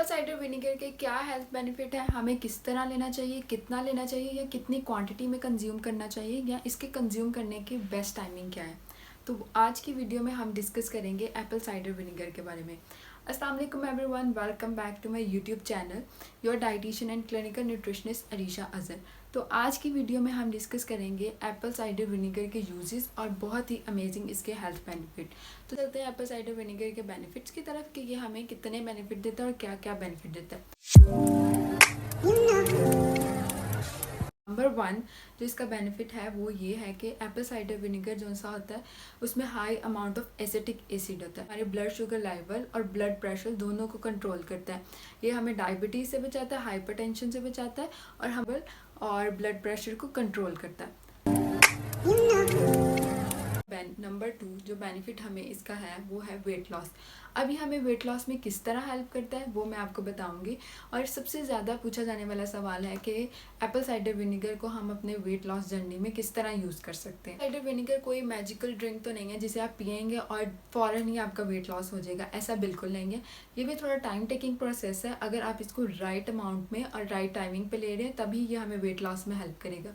Apple cider vinegar के क्या health benefit है, हमें किस तरह लेना चाहिए, कितना लेना चाहिए या कितनी क्वांटिटी में कंज्यूम करना चाहिए या इसके कंज्यूम करने की बेस्ट टाइमिंग क्या है। तो आज की वीडियो में हम डिस्कस करेंगे एप्पल साइडर विनेगर के बारे में। अस्सलाम वालेकुम everyone, welcome back to my YouTube channel your dietitian and clinical nutritionist Arisha Azhar. तो आज की वीडियो में हम डिस्कस करेंगे एप्पल साइडर विनेगर के यूजेस और बहुत ही अमेजिंग इसके हेल्थ बेनिफिट। तो चलते हैं एप्पल साइडर विनेगर के बेनिफिट्स की तरफ कि ये हमें कितने बेनिफिट देता है और क्या क्या बेनिफिट देता है। नंबर 1 जो इसका बेनिफिट है वो ये है कि एप्पल साइडर विनेगर जो सा होता है उसमें high amount of acetic acid होता है। हमारे ब्लड शुगर लेवल और ब्लड प्रेशर दोनों को कंट्रोल करता है। ये हमें डायबिटीज़ से बचाता है, हाइपरटेंशन से बचाता है और ब्लड प्रेशर को कंट्रोल करता है। नंबर 2 जो बेनिफिट हमें इसका है वो है वेट लॉस। अभी हमें वेट लॉस में किस तरह हेल्प करता है वो मैं आपको बताऊंगी। और सबसे ज़्यादा पूछा जाने वाला सवाल है कि एप्पल साइडर विनेगर को हम अपने वेट लॉस जर्नी में किस तरह यूज़ कर सकते हैं। साइडर विनेगर कोई मैजिकल ड्रिंक तो नहीं है जिसे आप पियेंगे और फ़ौरन ही आपका वेट लॉस हो जाएगा, ऐसा बिल्कुल नहीं है। ये भी थोड़ा टाइम टेकिंग प्रोसेस है। अगर आप इसको राइट अमाउंट में और राइट टाइमिंग पे ले रहे हैं तभी ये हमें वेट लॉस में हेल्प करेगा।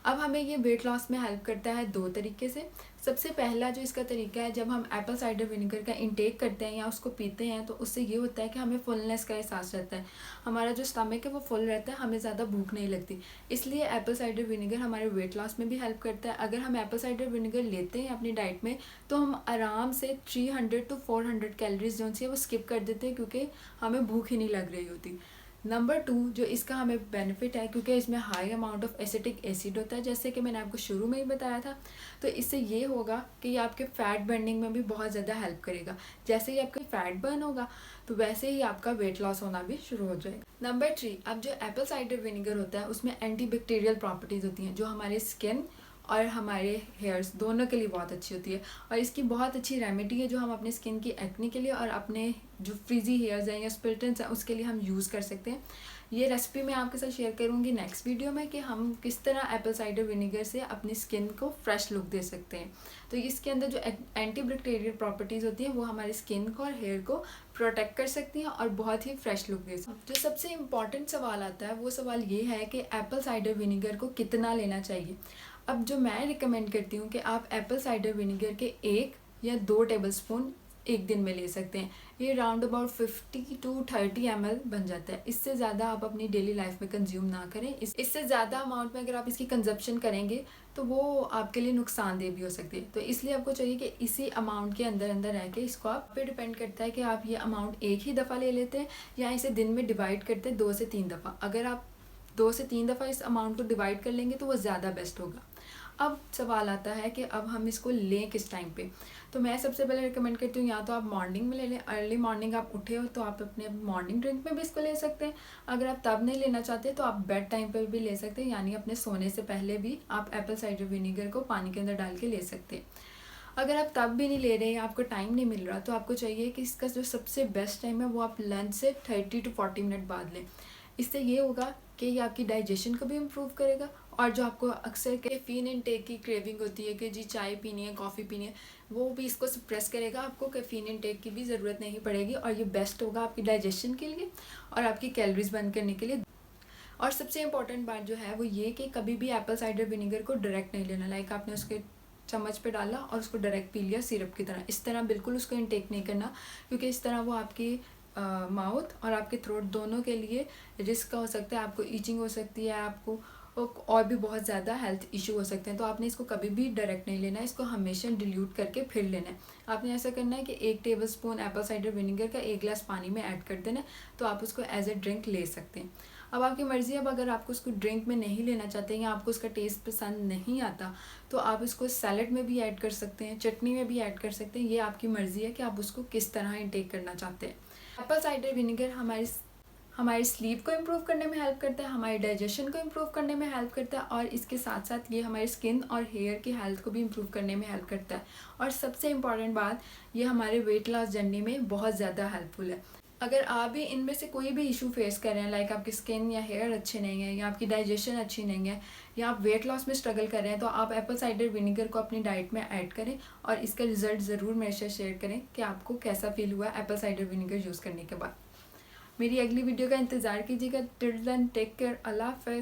अब हमें ये वेट लॉस में हेल्प करता है 2 तरीके से। सबसे पहला जो इसका तरीका है, जब हम एप्पल साइडर विनेगर का इंटेक करते हैं या उसको पीते हैं तो उससे ये होता है कि हमें फुलनेस का एहसास रहता है। हमारा जो स्टमक है वो फुल रहता है, हमें ज़्यादा भूख नहीं लगती। इसलिए एप्पल साइडर विनेगर हमारे वेट लॉस में भी हेल्प करता है। अगर हम एप्पल साइडर विनेगर लेते हैं अपनी डाइट में तो हम आराम से 300 to 400 कैलोरीज जो है वो स्किप कर देते हैं क्योंकि हमें भूख ही नहीं लग रही होती। नंबर 2 जो इसका हमें बेनिफिट है, क्योंकि इसमें high amount of acetic acid होता है जैसे कि मैंने आपको शुरू में ही बताया था। तो इससे ये होगा कि ये आपके फ़ैट बर्निंग में भी बहुत ज़्यादा हेल्प करेगा। जैसे ही आपका फ़ैट बर्न होगा तो वैसे ही आपका वेट लॉस होना भी शुरू हो जाएगा। नंबर 3 अब जो एप्पल साइडर विनेगर होता है उसमें एंटीबैक्टीरियल प्रॉपर्टीज़ होती हैं जो हमारे स्किन और हमारे हेयर्स दोनों के लिए बहुत अच्छी होती है। और इसकी बहुत अच्छी रेमेडी है जो हम अपने स्किन की एक्ने के लिए और अपने जो फ्रीजी हेयर्स हैं या स्प्लिटेंस हैं उसके लिए हम यूज़ कर सकते हैं। ये रेसिपी मैं आपके साथ शेयर करूँगी नेक्स्ट वीडियो में कि हम किस तरह एप्पल साइडर विनेगर से अपनी स्किन को फ्रेश लुक दे सकते हैं। तो इसके अंदर जो एंटीबैक्टीरियल प्रॉपर्टीज़ होती हैं वो हमारी स्किन को और हेयर को प्रोटेक्ट कर सकती हैं और बहुत ही फ्रेश लुक दे सकती हैं। जो सबसे इम्पॉर्टेंट सवाल आता है वो सवाल ये है कि एप्पल साइडर विनेगर को कितना लेना चाहिए। अब जो मैं रिकमेंड करती हूँ कि आप एप्पल साइडर विनेगर के 1 या 2 टेबलस्पून एक दिन में ले सकते हैं। ये राउंड अबाउट 50 to 30 ml बन जाता है। इससे ज़्यादा आप अपनी डेली लाइफ में कंज्यूम ना करें। इससे ज़्यादा अमाउंट में अगर आप इसकी कंजप्शन करेंगे तो वो आपके लिए नुकसानदेह भी हो सकती है। तो इसलिए आपको चाहिए कि इसी अमाउंट के अंदर अंदर रह के इसको आप पे डिपेंड करता है कि आप ये अमाउंट एक ही दफ़ा ले लेते हैं या इसे दिन में डिवाइड करते हैं 2 से 3 दफ़ा। अगर आप 2 से 3 दफ़ा इस अमाउंट को डिवाइड कर लेंगे तो वो ज़्यादा बेस्ट होगा। अब सवाल आता है कि अब हम इसको लें किस टाइम पे। तो मैं सबसे पहले रिकमेंड करती हूँ या तो आप मॉर्निंग में ले लें। अर्ली मॉर्निंग आप उठे हो तो आप अपने मॉर्निंग ड्रिंक में भी इसको ले सकते हैं। अगर आप तब नहीं लेना चाहते तो आप बेड टाइम पर भी ले सकते हैं, यानी अपने सोने से पहले भी आप एप्पल साइडर विनेगर को पानी के अंदर डाल के ले सकते हैं। अगर आप तब भी नहीं ले रहे हैं, आपको टाइम नहीं मिल रहा, तो आपको चाहिए कि इसका जो सबसे बेस्ट टाइम है वो आप लंच से 30 to 40 मिनट बाद लें। इससे ये होगा कि ये आपकी डाइजेशन को भी इम्प्रूव करेगा और जो आपको अक्सर कैफीन इनटेक की क्रेविंग होती है कि जी चाय पीनी है, कॉफ़ी पीनी है, वो भी इसको सप्रेस करेगा। आपको कैफीन इनटेक की भी ज़रूरत नहीं पड़ेगी और ये बेस्ट होगा आपकी डाइजेशन के लिए और आपकी कैलोरीज बर्न करने के लिए। और सबसे इम्पॉर्टेंट बात जो है वो ये कि कभी भी एप्पल साइडर विनेगर को डायरेक्ट नहीं लेना। लाइक आपने उसके चम्मच पे डाला और उसको डायरेक्ट पी लिया सिरप की तरह, इस तरह बिल्कुल उसको इनटेक नहीं करना, क्योंकि इस तरह वो आपकी माउथ और आपके थ्रोट दोनों के लिए रिस्क का हो सकता है। आपको ईचिंग हो सकती है, आपको और भी बहुत ज़्यादा हेल्थ इशू हो सकते हैं। तो आपने इसको कभी भी डायरेक्ट नहीं लेना है, इसको हमेशा डिल्यूट करके फिर लेना है। आपने ऐसा करना है कि 1 टेबलस्पून एप्पल साइडर विनेगर का 1 गिलास पानी में ऐड कर देना है, तो आप उसको एज ए ड्रिंक ले सकते हैं। अब आपकी मर्ज़ी। अब अगर आपको उसको ड्रिंक में नहीं लेना चाहते हैं या आपको उसका टेस्ट पसंद नहीं आता तो आप इसको सैलड में भी ऐड कर सकते हैं, चटनी में भी ऐड कर सकते हैं। ये आपकी मर्ज़ी है कि आप उसको किस तरह इंटेक करना चाहते हैं। एप्पल साइडर विनेगर हमारी स्लीप को इम्प्रूव करने में हेल्प करता है, हमारी डाइजेशन को इम्प्रूव करने में हेल्प करता है और इसके साथ साथ ये हमारी स्किन और हेयर की हेल्थ को भी इम्प्रूव करने में हेल्प करता है। और सबसे इम्पॉर्टेंट बात, ये हमारे वेट लॉस जर्नी में बहुत ज़्यादा हेल्पफुल है। अगर आप भी इनमें से कोई भी इशू फेस कर रहे हैं, लाइक आपकी स्किन या हेयर अच्छे नहीं है या आपकी डाइजेशन अच्छी नहीं है या आप वेट लॉस में स्ट्रगल कर रहे हैं, तो आप एप्पल साइडर विनेगर को अपनी डाइट में ऐड करें और इसका रिजल्ट ज़रूर मेरे साथ शेयर करें कि आपको कैसा फील हुआ एप्पल साइडर विनेगर यूज़ करने के बाद। मेरी अगली वीडियो का इंतज़ार कीजिएगा। टिल देन टेक केयर, अल्लाह हाफ़िज़।